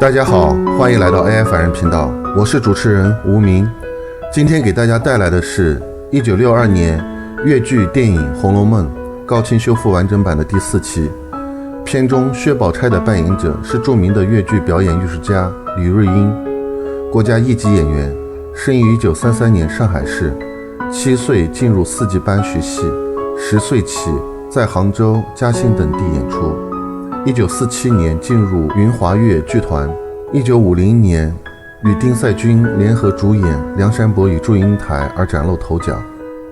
大家好，欢迎来到 AI 凡人频道，我是主持人吴明。今天给大家带来的是1962年粤剧电影《红楼梦》高清修复完整版的第4期。片中薛宝钗的扮演者是著名的粤剧表演艺术家李瑞英，国家一级演员，生于1933年上海市，7岁进入4级班学戏，10岁起在杭州、嘉兴等地演出。1947年进入云华粤剧团，1950年与丁赛君联合主演《梁山伯与祝英台》而崭露头角。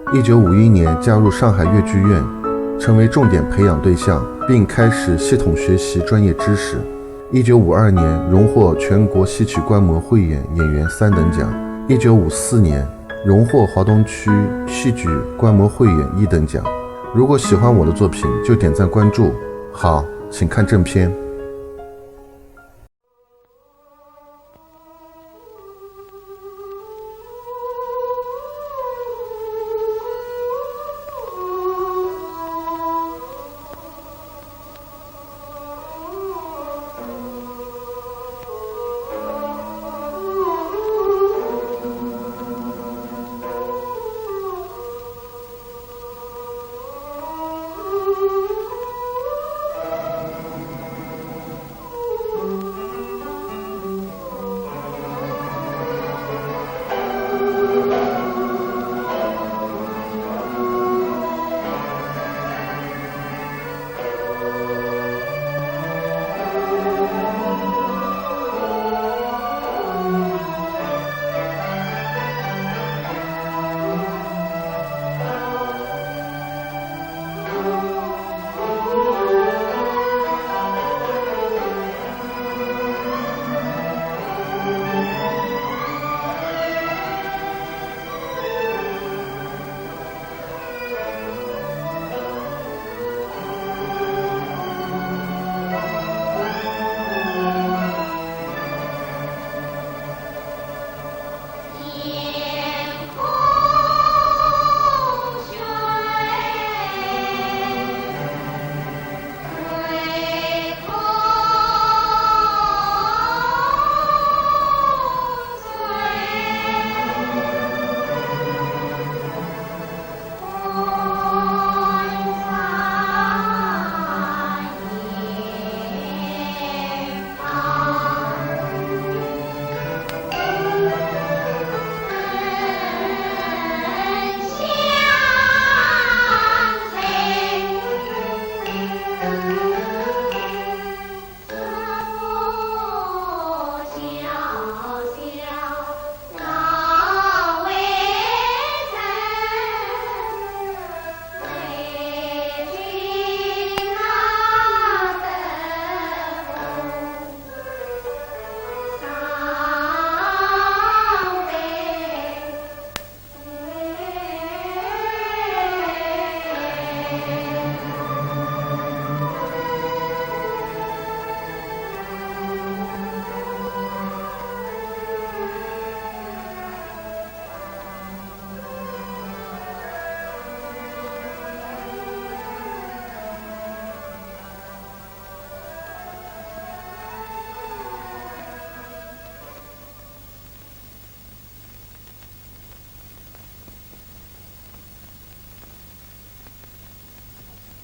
1951年加入上海粤剧院，成为重点培养对象，并开始系统学习专业知识。1952年荣获全国戏曲观摩汇演演员3等奖。1954年荣获华东区戏剧观摩汇演1等奖。如果喜欢我的作品，就点赞关注。好，请看正片。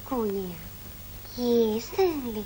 姑娘，夜深了。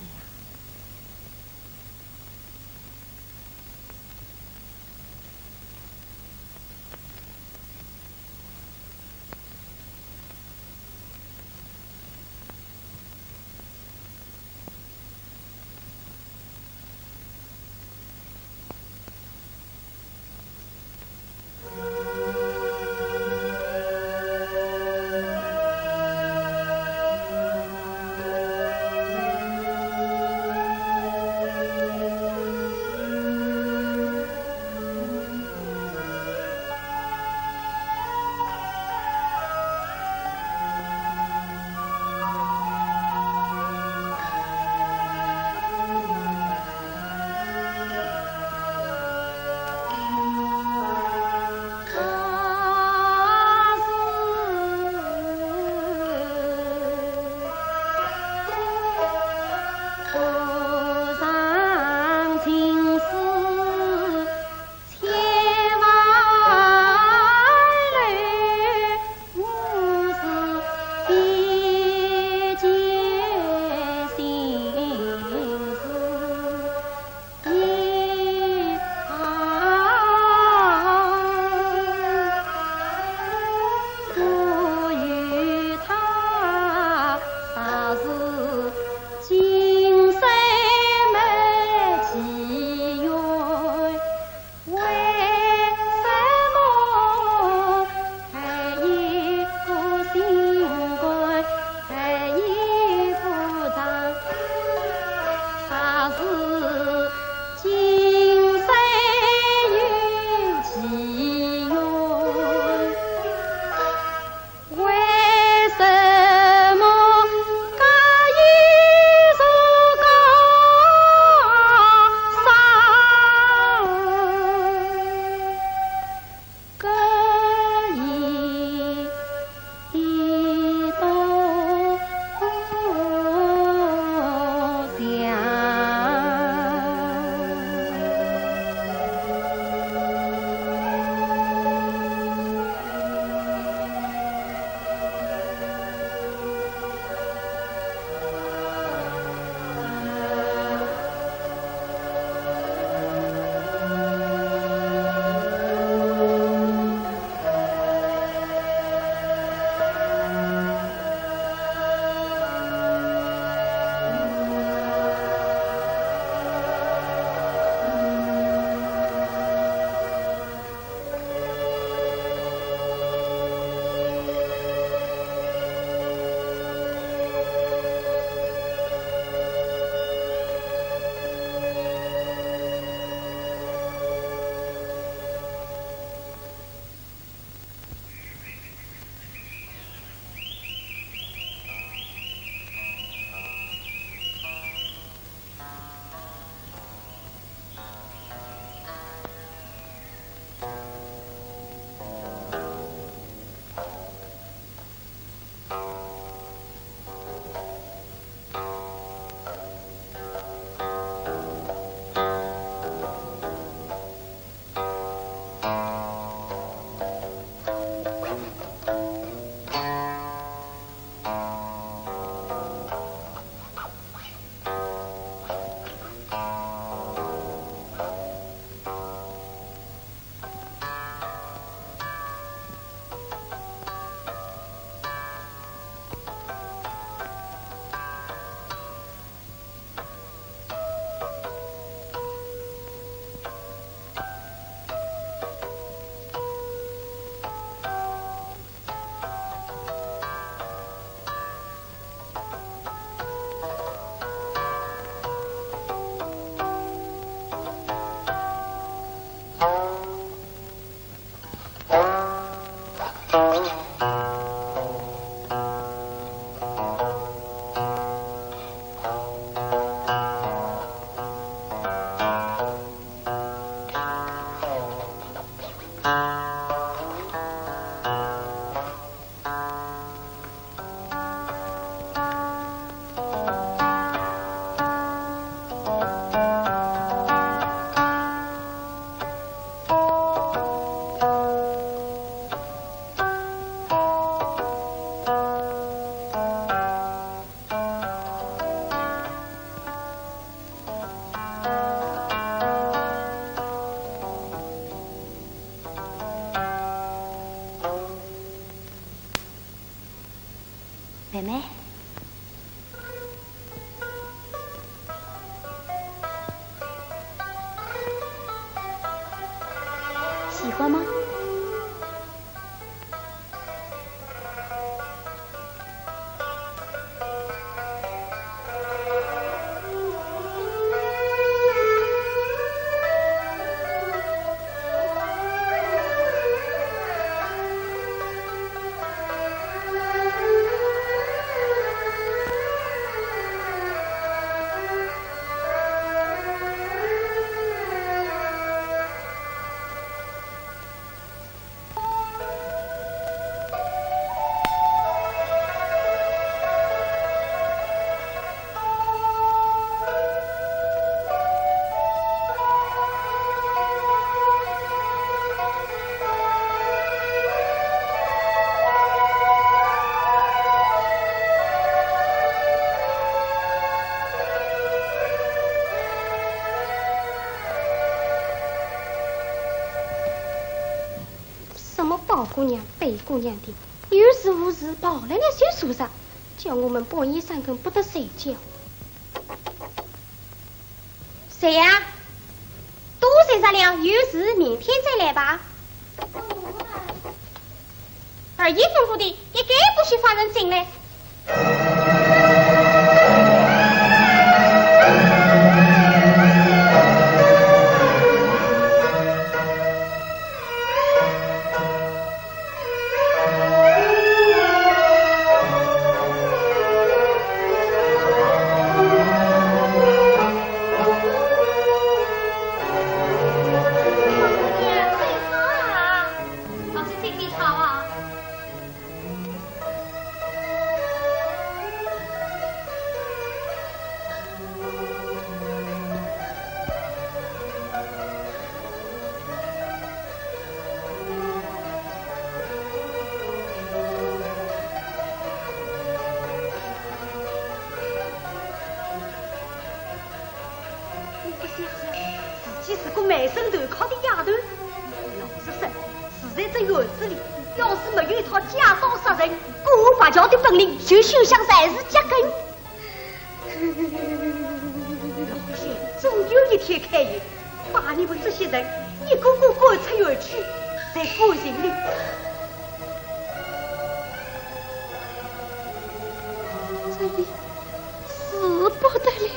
妹妹，喜欢吗？宝姑娘、贝姑娘的，有事无事跑来了小树上，叫我们半夜三更不得睡觉。谁呀？都睡着了，有事明天再来吧。二姨吩咐的，一概不许放人进来。满身头靠的丫头，老实说，住在这院子里，要是没有一套家道杀人、过法桥的本领，就休想再次扎根。老天总有一天开眼，把你们这些人一个个赶出园去，在果园里。这里死不得了。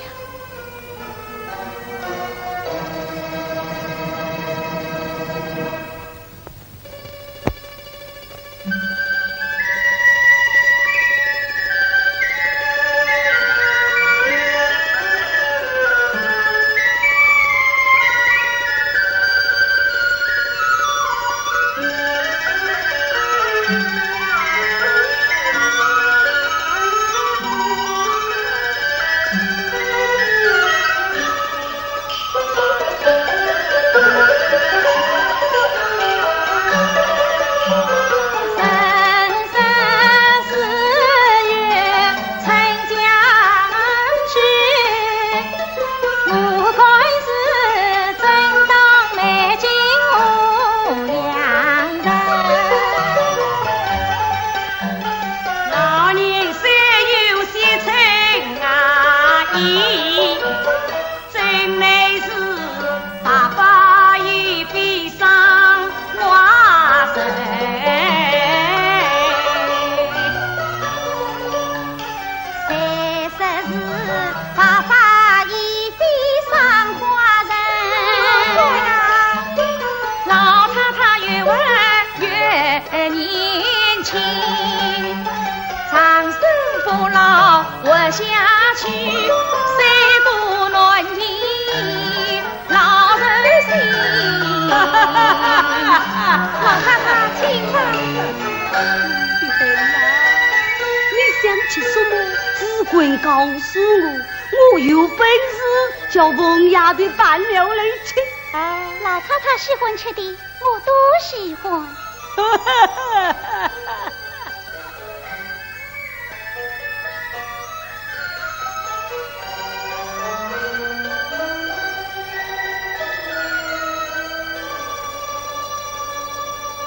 告诉我，我有本事叫冯丫头办了来吃。老太太喜欢吃的，我都喜欢。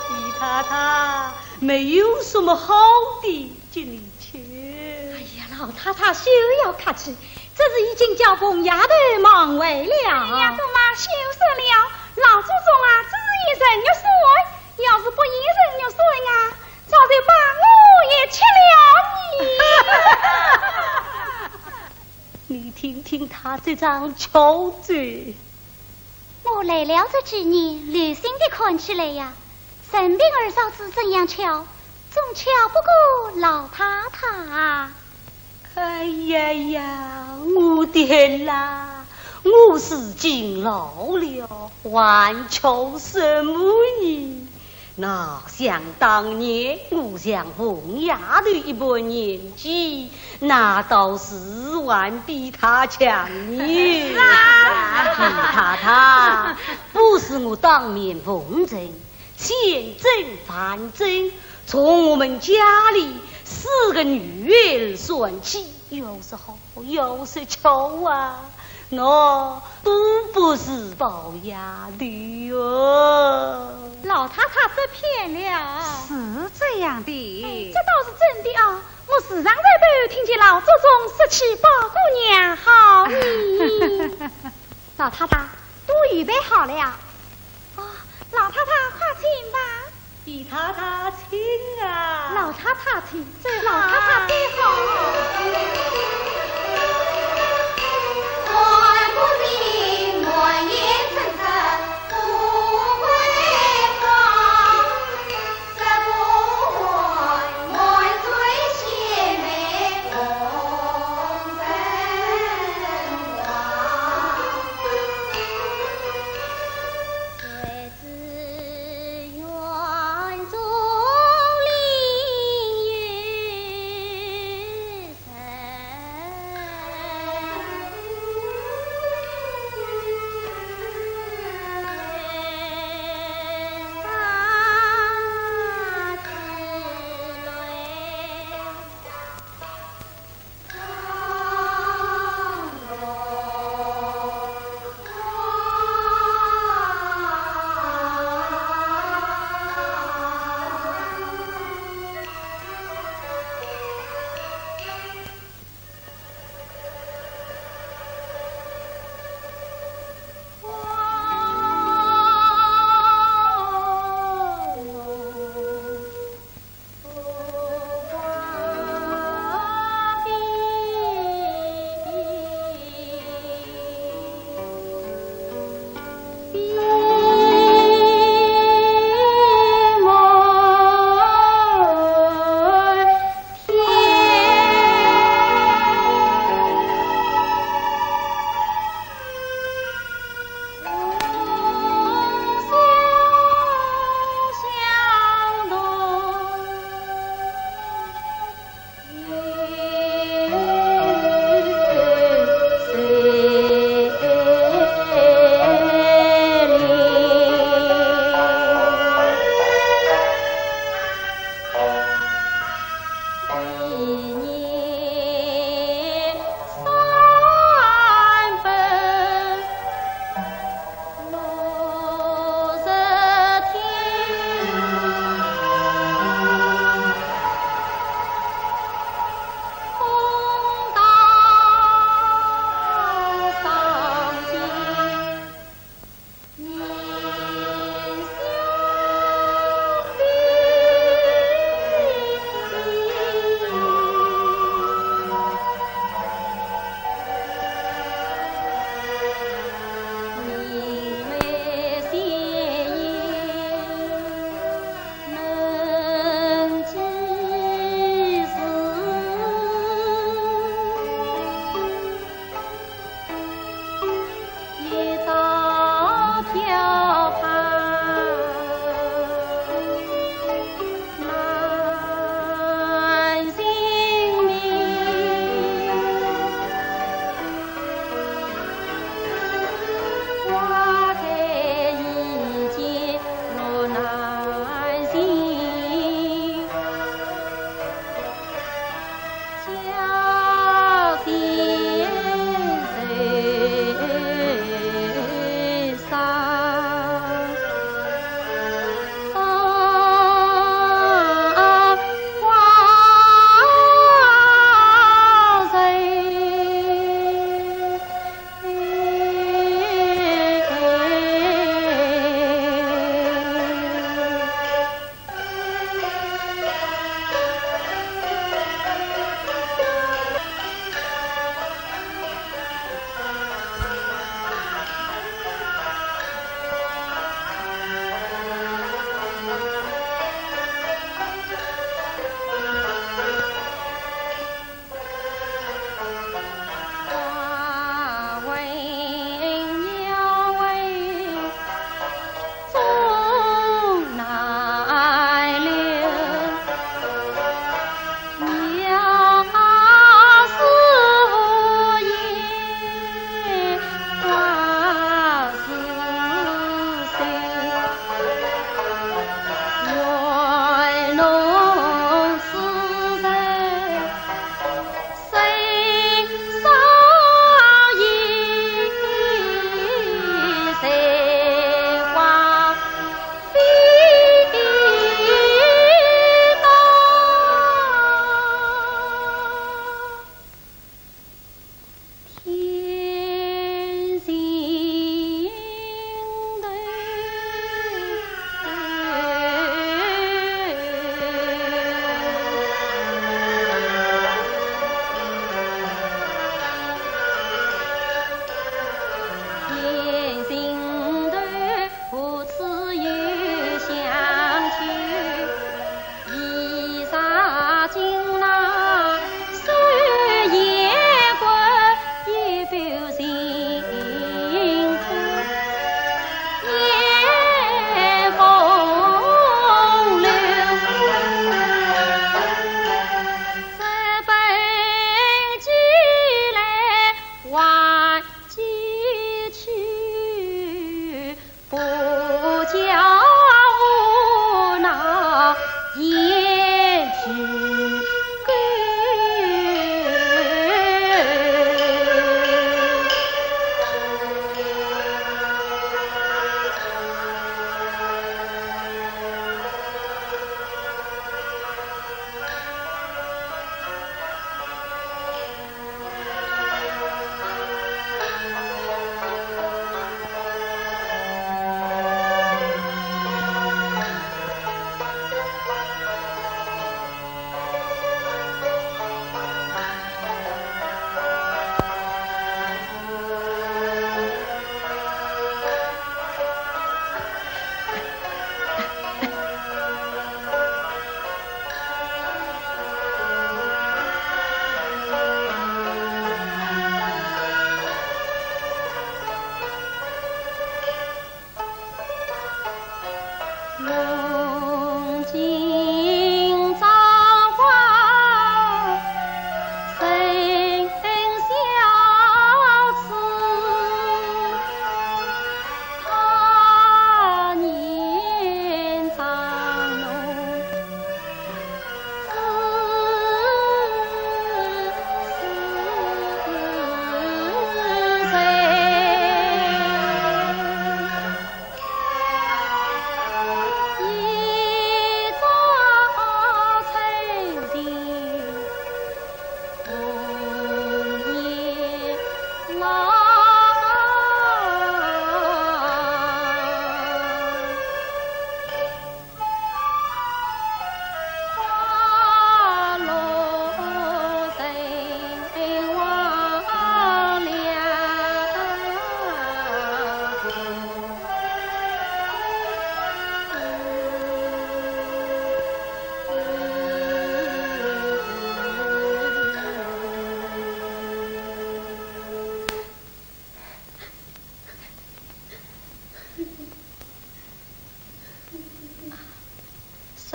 李太太没有什么好的，请你吃。哎呀，老太太休要客气，这是已经叫凤丫头忙为了。丫头嘛，休说了，老祖宗啊，只是一人玉水，要是不一人玉水啊，早就把我也吃了你。你听听他这张巧嘴。我来了这几年，留心的看起来呀，身边二嫂子怎样巧，总巧不过老太太啊。哎呀呀，我的啦，我是今老了，还求什么呢？哪想当年我像凤丫头一般年纪，那倒是还比他强呢。李太太，不是我当面奉承，现正反正，从我们家里4个女儿算起，有时好，有时丑啊，那都不是龅牙的哦。老太太这骗了，是这样的，这倒是真的啊！我时常在背后听见老祖宗说起宝姑娘好你。老太太都预备好了呀？哦，老太太快请吧。李太太请啊！老太太请，这老太太最好。万不明，万言真诚，不会慌，十不会，万岁贤妹共争王。谁知园中林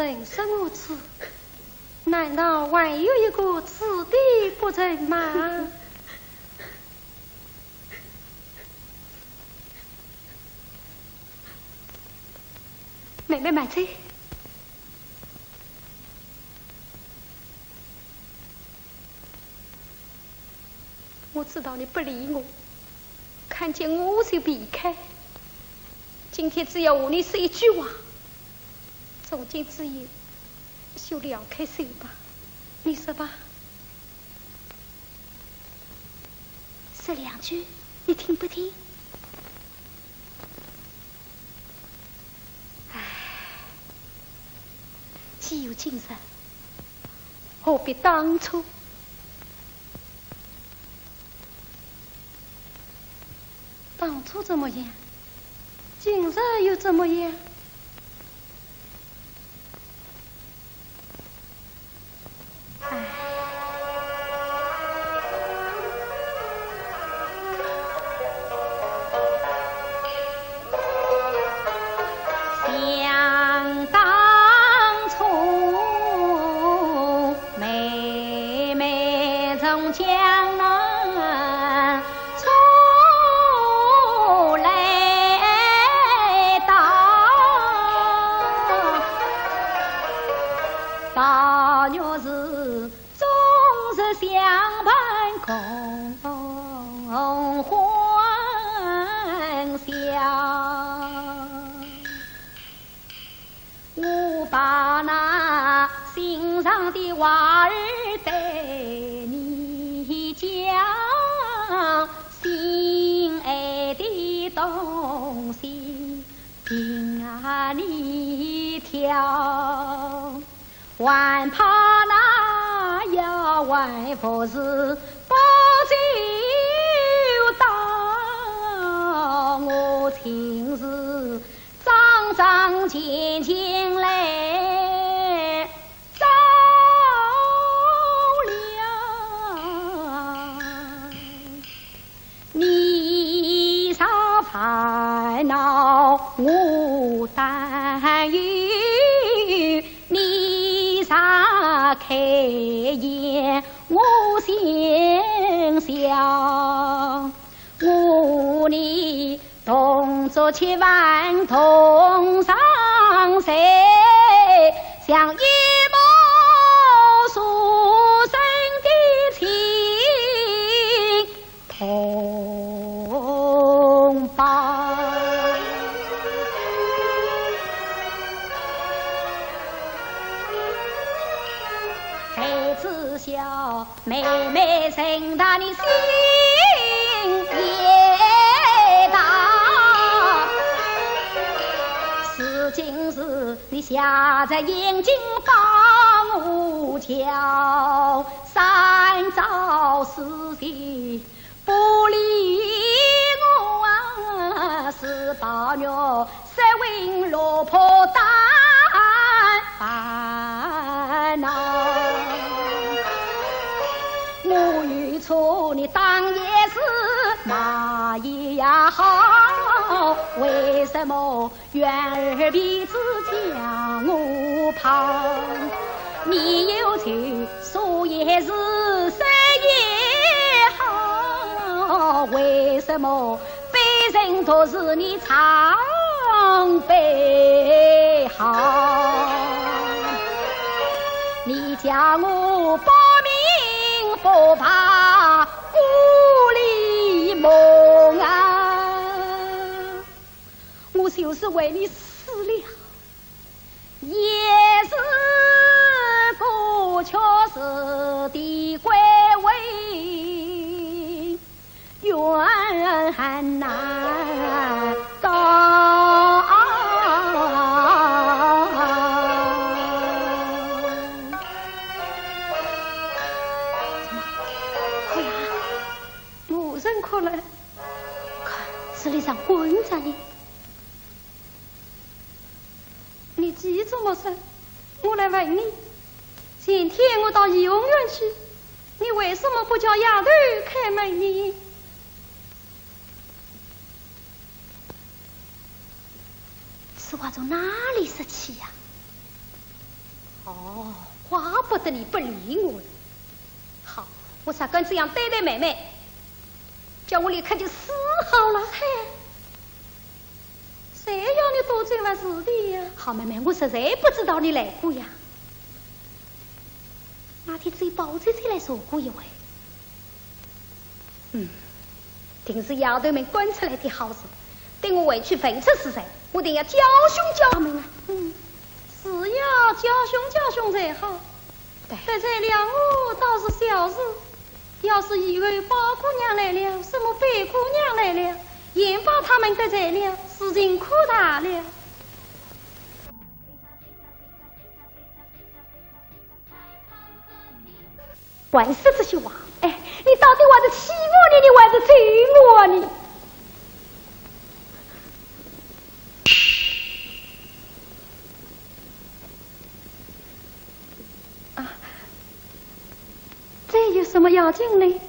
人生如此，难道还有一个此地不成吗？妹妹买醉。我知道你不理我，看见我就避开。今天只要和你说一句话，从今之后就了开手吧，你说吧？说两句，你听不听？唉，既有今日，何必当初？当初怎么样？今日又怎么样？想当初，妹妹从江南出来大女是终日相伴共欢笑，我把那心上的话儿对你讲，心爱的东西听啊你挑，还怕那妖怪不是不就到，我情是张张紧紧来着了，你啥烦恼我担忧，你啥开眼我心想，我你同做千万同上谁，像一抹书生的情同胞。谁知晓妹妹生大你心也大，是今日你下在眼睛帮我瞧，三朝四夕不理我啊，是大女色为落魄担烦恼。我与错你当也是哪也好，为什么怨儿鼻子将我跑？你有情说也是谁也好，为什么悲人都是你常备好？你叫我报名不怕孤立梦啊，我就是为你死了，也是个确实的归位，冤难告。可来，看这里上混着你，你急怎么说？我来问你，前天我到怡红院去，你为什么不叫丫头开门呢？此话从哪里说起呀？哦，怪不得你不理我了。好，我才敢这样对待妹妹，叫我立刻就死好了。嘿，谁要你多这番事的呀？好妹妹，我实在不知道你来过呀。那天只有包姐姐来说过一回。定是丫头们管出来的好事。等我回去问出是谁，我定要教训教他们啊！是要教训才好。对，得罪了我倒是小事，要是以后八姑娘来了，什么白姑娘来了，也把他们得罪了，事情可大了。还是这些话，哎，你到底还是欺负你，你还是追我你？这有什么要紧呢？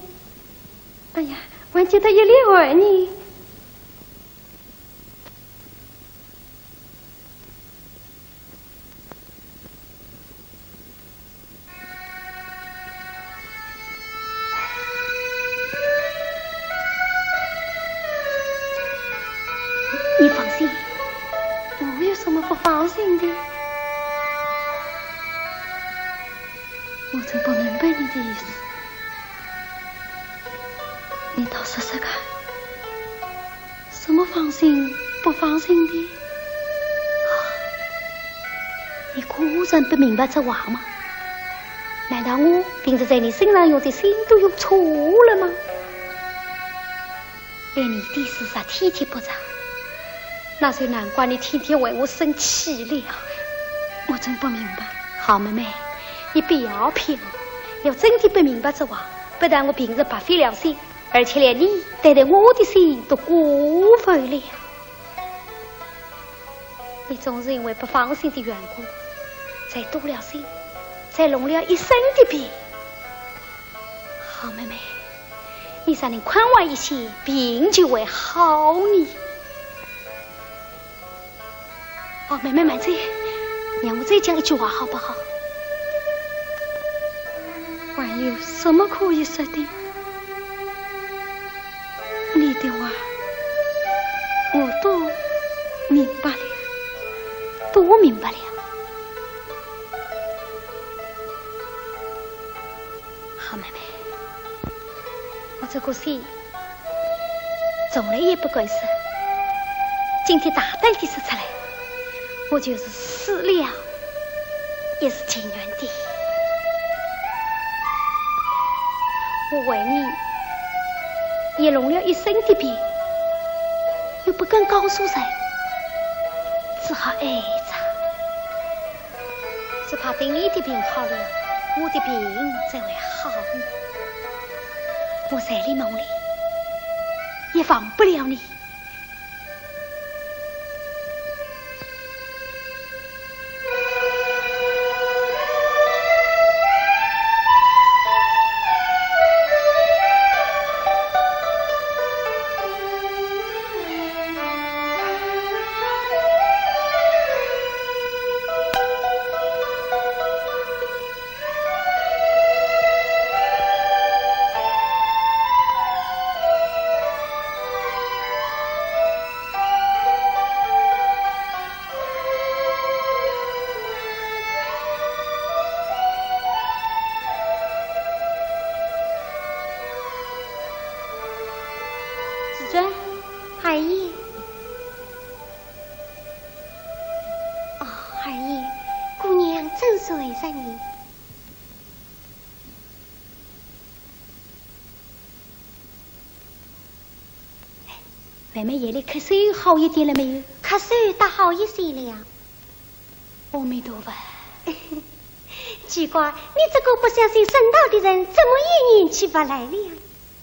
哎呀，还记得一礼儿呢。你放心，我有什么不放心的？我真不明白你的意思，你倒说说看，什么放心不放心的？你果然不明白这话吗？难道我平时在你身上用的心都用错了吗？爱你的事实天天不着，那就难怪你天天为我生气了。我真不明白。好妹妹，你不要骗我，要真的不明白这话，不但我平时白费了心，而且连你对待我的心都过分了。你总是因为不放心的缘故，才多了心，才弄了一身的病。好妹妹，你才能宽慰一些，病就会好呢。哦，妹妹慢着，让我再讲一句话好不好？还有什么可以说的？你的话我都明白了，都明白了。好妹妹，我这个心从来也不敢说，今天大胆地说出来，我就是死了也是情愿的。我为你也弄了一身的病，又不敢告诉谁，只好挨着，只怕等你的病好了，我的病才会好呢。我在你梦里也忘不了你。海燕，哦，海燕，姑娘真是为着你。妹妹夜里咳嗽好一点了没有？咳嗽倒好一些了。阿弥陀佛。奇怪，你这个不相信神道的人，怎么也念起不来了？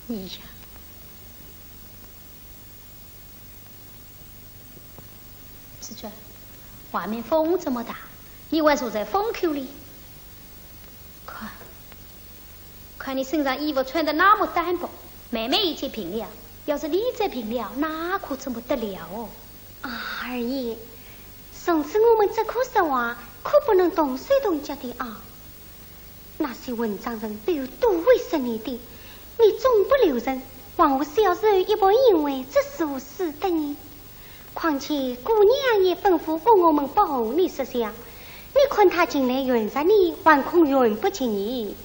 你呀，师尊，外面风这么大，你还坐在风口里？看你身上衣服穿得那么单薄，妹妹已经病了，要是你再病了，那可怎么得了哦？啊，二爷，上次我们这棵实话可不能动手动脚的啊！那些文章人都有多为十年的，你总不留人，往后小时候一般因为这是我死的你。况且姑娘也吩咐过我们保护你设想，你看他进来原谅你，还恐原不起你，